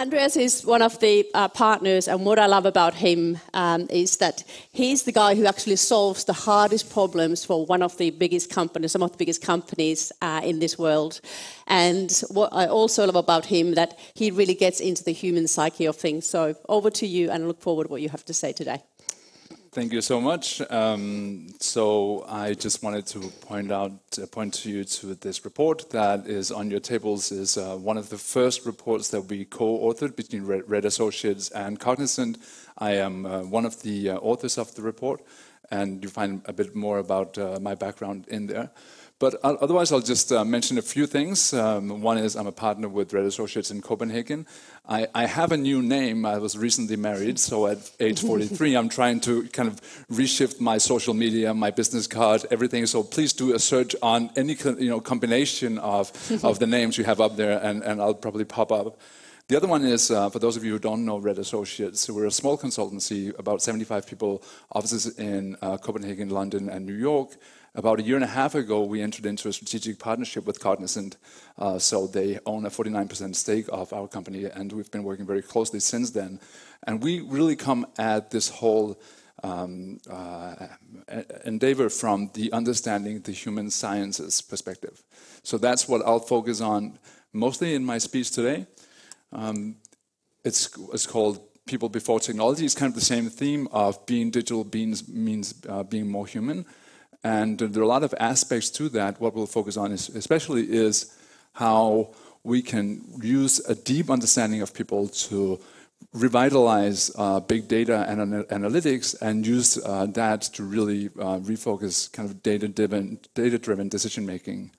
Andreas is one of the partners, and what I love about him is that he's the guy who actually solves the hardest problems for one of the biggest companies, some of the biggest companies in this world. And what I also love about him, that he really gets into the human psyche of things. So over to you, and I look forward to what you have to say today. Thank you so much. So I just wanted to point to you to this report that is on your tables. Is one of the first reports that we co-authored between Red Associates and Cognizant. I am one of the authors of the report, and you find a bit more about my background in there. But otherwise, I'll just mention a few things. One is I'm a partner with Red Associates in Copenhagen. I have a new name. I was recently married, so at age 43, I'm trying to kind of reshift my social media, my business card, everything. So please do a search on any combination of the names you have up there, and I'll probably pop up. The other one is, for those of you who don't know Red Associates, so we're a small consultancy, about 75 people, offices in Copenhagen, London, and New York. About a year and a half ago, we entered into a strategic partnership with Cognizant. So they own a 49% stake of our company, and we've been working very closely since then. And we really come at this whole endeavor from the understanding the human sciences perspective. So that's what I'll focus on mostly in my speech today. It's called People Before Technology. It's kind of the same theme of being digital means being more human. And there are a lot of aspects to that. What we'll focus on especially is how we can use a deep understanding of people to revitalize big data and analytics, and use that to really refocus kind of data-driven decision making.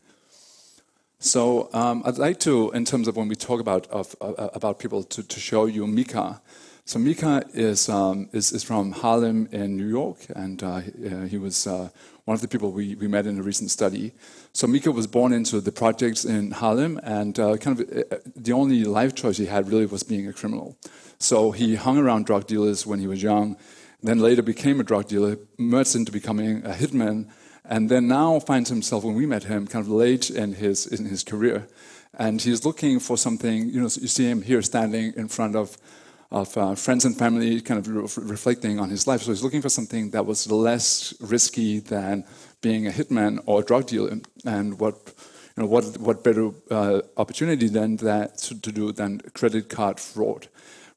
So I'd like to, in terms of when we talk about people, to show you Mika. So Mika is from Harlem in New York, and he was one of the people we met in a recent study. So Mika was born into the projects in Harlem, and kind of the only life choice he had really was being a criminal. So he hung around drug dealers when he was young, then later became a drug dealer, merged into becoming a hitman, and then now finds himself, when we met him, kind of late in his career. And he's looking for something, you see him here standing in front of friends and family, kind of reflecting on his life. So he's looking for something that was less risky than being a hitman or a drug dealer. And what better opportunity than that to do than credit card fraud,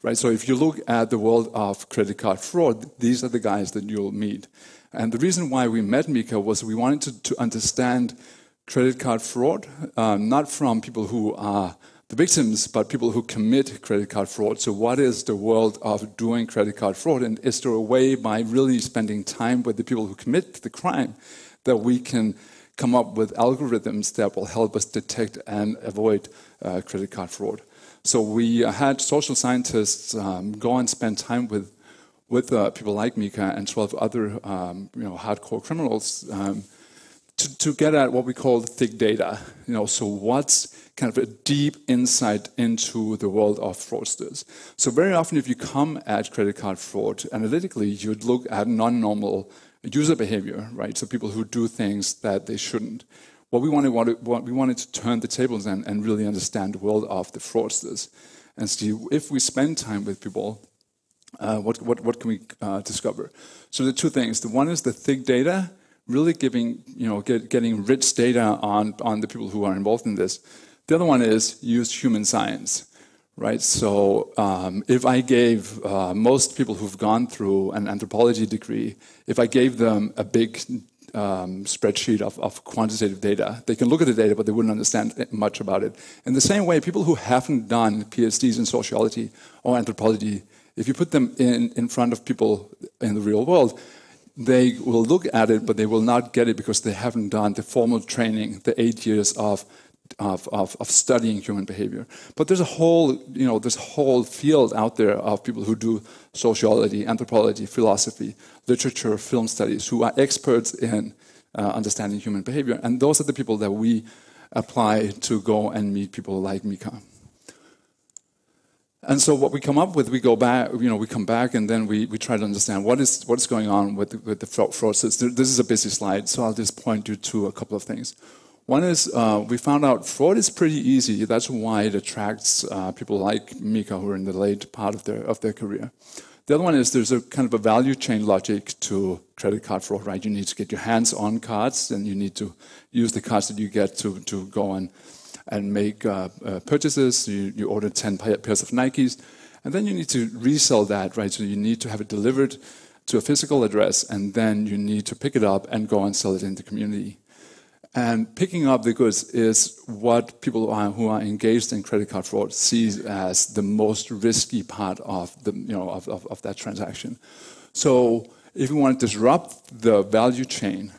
right? So if you look at the world of credit card fraud, these are the guys that you'll meet. And the reason why we met Mika was we wanted to understand credit card fraud, not from people who are the victims, but people who commit credit card fraud. So what is the world of doing credit card fraud? And is there a way, by really spending time with the people who commit the crime, that we can come up with algorithms that will help us detect and avoid credit card fraud? So we had social scientists go and spend time with people like Mika and 12 other hardcore criminals to get at what we call thick data. So what's kind of a deep insight into the world of fraudsters. So very often if you come at credit card fraud analytically, you'd look at non-normal user behavior, right? So people who do things that they shouldn't. We wanted to turn the tables and really understand the world of the fraudsters and see if we spend time with people, what can we discover? So the two things. The one is the thick data, really getting rich data on the people who are involved in this. The other one is use human science, right? So if I gave most people who've gone through an anthropology degree, if I gave them a big spreadsheet of quantitative data, they can look at the data, but they wouldn't understand much about it. In the same way, people who haven't done PhDs in sociology or anthropology, if you put them in front of people in the real world, they will look at it, but they will not get it because they haven't done the formal training, the 8 years of studying human behavior. But there's a whole field out there of people who do sociology, anthropology, philosophy, literature, film studies, who are experts in understanding human behavior. And those are the people that we apply to go and meet people like Mika. And so what we come up with, we go back, we come back, and then we try to understand what is going on with the fraudsters. This is a busy slide, so I'll just point you to a couple of things. One is we found out fraud is pretty easy. That's why it attracts people like Mika who are in the late part of their career. The other one is there's a kind of a value chain logic to credit card fraud, right? You need to get your hands on cards, and you need to use the cards that you get to go on and make purchases. You order 10 pairs of Nikes, and then you need to resell that, right? So you need to have it delivered to a physical address, and then you need to pick it up and go and sell it in the community. And picking up the goods is what people who are engaged in credit card fraud see as the most risky part of of that transaction. So if we want to disrupt the value chain,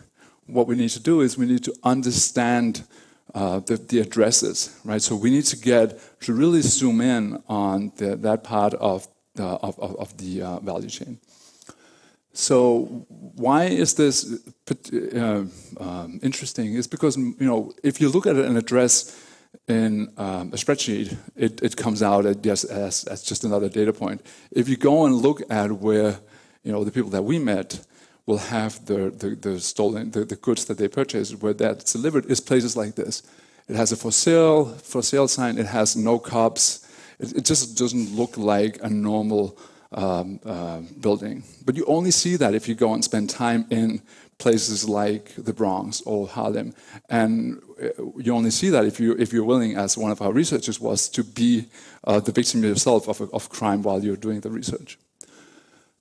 what we need to do is we need to understand the addresses, right? So we need to really zoom in on that part of the value chain. So why is this interesting? It's because if you look at an address in a spreadsheet, it comes out as just another data point. If you go and look at where the people that we met will have the stolen the goods that they purchased, where that's delivered, is places like this. It has a for sale sign. It has no cops. It just doesn't look like a normal building. But you only see that if you go and spend time in places like the Bronx or Harlem, and you only see that if you're willing, as one of our researchers was, to be the victim yourself of crime while you're doing the research.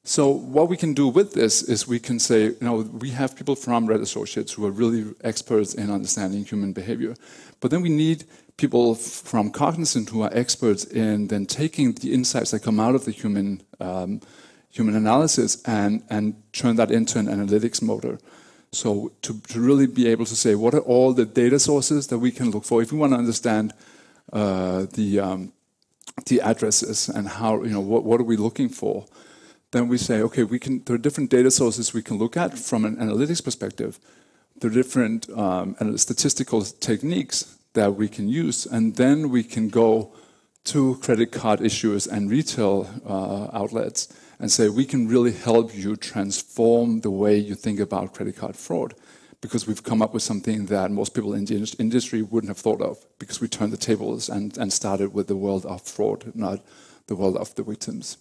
So what we can do with this is we can say, we have people from Red Associates who are really experts in understanding human behavior, but then we need people from Cognizant who are experts in then taking the insights that come out of the human analysis and turn that into an analytics motor. So to really be able to say, what are all the data sources that we can look for if we want to understand the addresses and how, what are we looking for? Then we say, okay, there are different data sources we can look at from an analytics perspective. There are different statistical techniques that we can use, and then we can go to credit card issuers and retail outlets and say, we can really help you transform the way you think about credit card fraud, because we've come up with something that most people in the industry wouldn't have thought of, because we turned the tables and started with the world of fraud, not the world of the victims.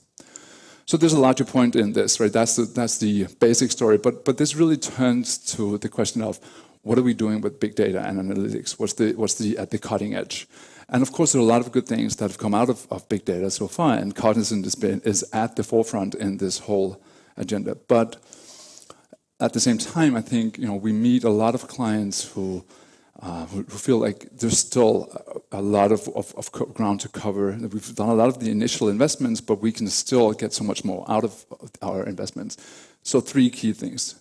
So there's a larger point in this, right? That's the basic story, but this really turns to the question of what are we doing with big data and analytics? What's at the cutting edge? And of course, there are a lot of good things that have come out of big data so far, and Cognizant is at the forefront in this whole agenda. But at the same time, I think we meet a lot of clients who feel like there's still a lot of ground to cover. We've done a lot of the initial investments, but we can still get so much more out of our investments. So 3 key things.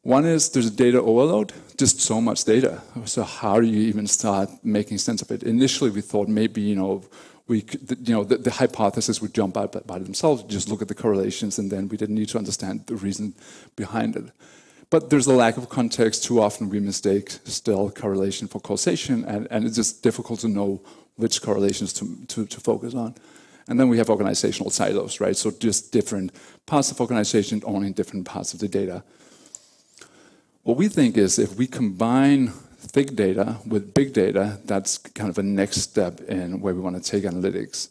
One is there's a data overload, just so much data. So how do you even start making sense of it? Initially, we thought maybe the hypothesis would jump out by themselves. Just look at the correlations, and then we didn't need to understand the reason behind it. But there's a lack of context. Too often we mistake still correlation for causation, and it's just difficult to know which correlations to focus on. And then we have organizational silos, right? So just different parts of organization owning different parts of the data. What we think is if we combine thick data with big data, that's kind of a next step in where we want to take analytics.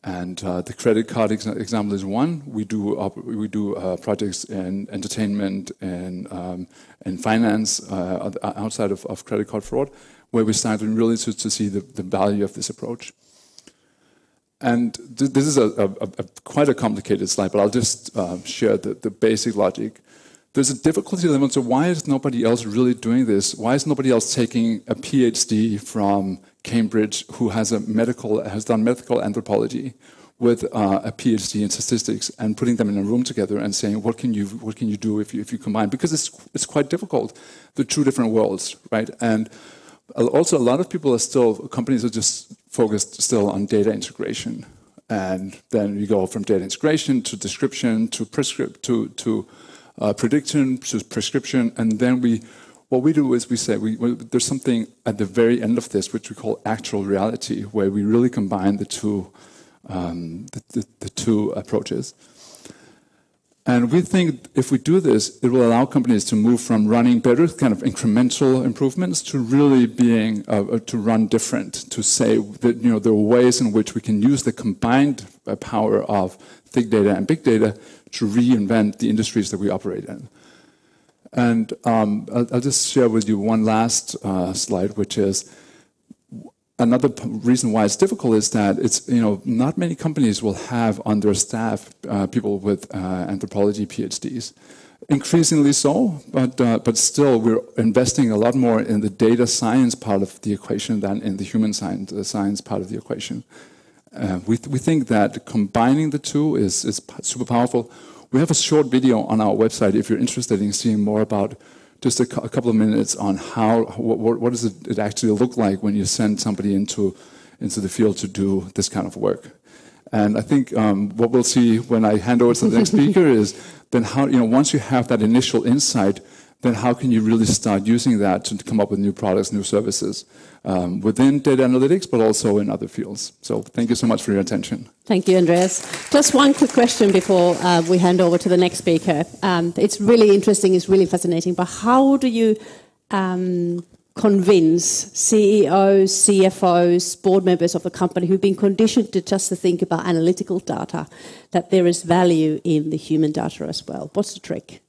And the credit card example is one. We do projects in entertainment and in finance outside of credit card fraud, where we started really to see the value of this approach. And this is quite a complicated slide, but I'll just share the basic logic. There's a difficulty level, so why is nobody else really doing this? Why is nobody else taking a PhD from Cambridge who has done medical anthropology with a PhD in statistics and putting them in a room together and saying, what can you do if you combine? Because it's quite difficult. They're 2 different worlds, right? And also a lot of people companies are just focused still on data integration. And then you go from data integration to description to prediction to prescription, and then what we do is we say there's something at the very end of this which we call actual reality, where we really combine the two approaches. And we think if we do this, it will allow companies to move from running better, kind of incremental improvements, to really being to run different. To say that there are ways in which we can use the combined power of big data and big data to reinvent the industries that we operate in. And I'll just share with you one last slide, which is another reason why it's difficult is that it's not many companies will have on their staff people with anthropology PhDs. Increasingly so, but still we're investing a lot more in the data science part of the equation than in the human science part of the equation. We think that combining the two is super powerful. We have a short video on our website if you're interested in seeing more about just a couple of minutes on what does it actually look like when you send somebody into the field to do this kind of work. And I think what we'll see when I hand over to the next speaker is then how, once you have that initial insight, then how can you really start using that to come up with new products, new services within data analytics, but also in other fields. So thank you so much for your attention. Thank you, Andreas. Just one quick question before we hand over to the next speaker. It's really interesting, it's really fascinating, but how do you convince CEOs, CFOs, board members of a company who've been conditioned to just to think about analytical data, that there is value in the human data as well? What's the trick?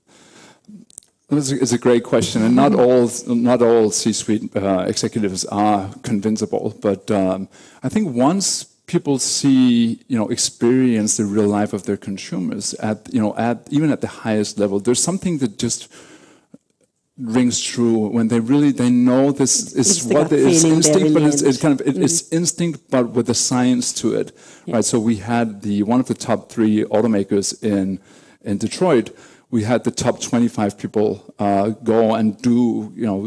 It's a great question, and not all C-suite executives are convincible. But I think once people see, experience the real life of their consumers even at the highest level, there's something that just rings true when they know this is what it's instinct, but it's instinct, but with the science to it, right? So we had one of the top 3 automakers in Detroit. We had the top 25 people go and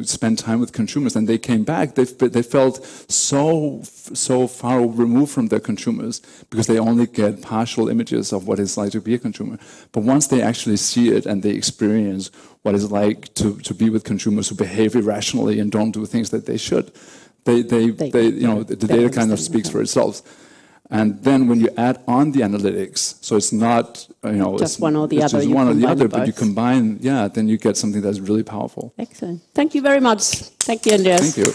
spend time with consumers, and they came back. They felt so far removed from their consumers because they only get partial images of what it's like to be a consumer. But once they actually see it and they experience what it's like to be with consumers who behave irrationally and don't do things that they should, the data kind of speaks for itself. And then when you add on the analytics, so it's not just one or the other, just one or the other, but you combine, then you get something that's really powerful. Excellent. Thank you very much. Thank you, Andreas. Thank you.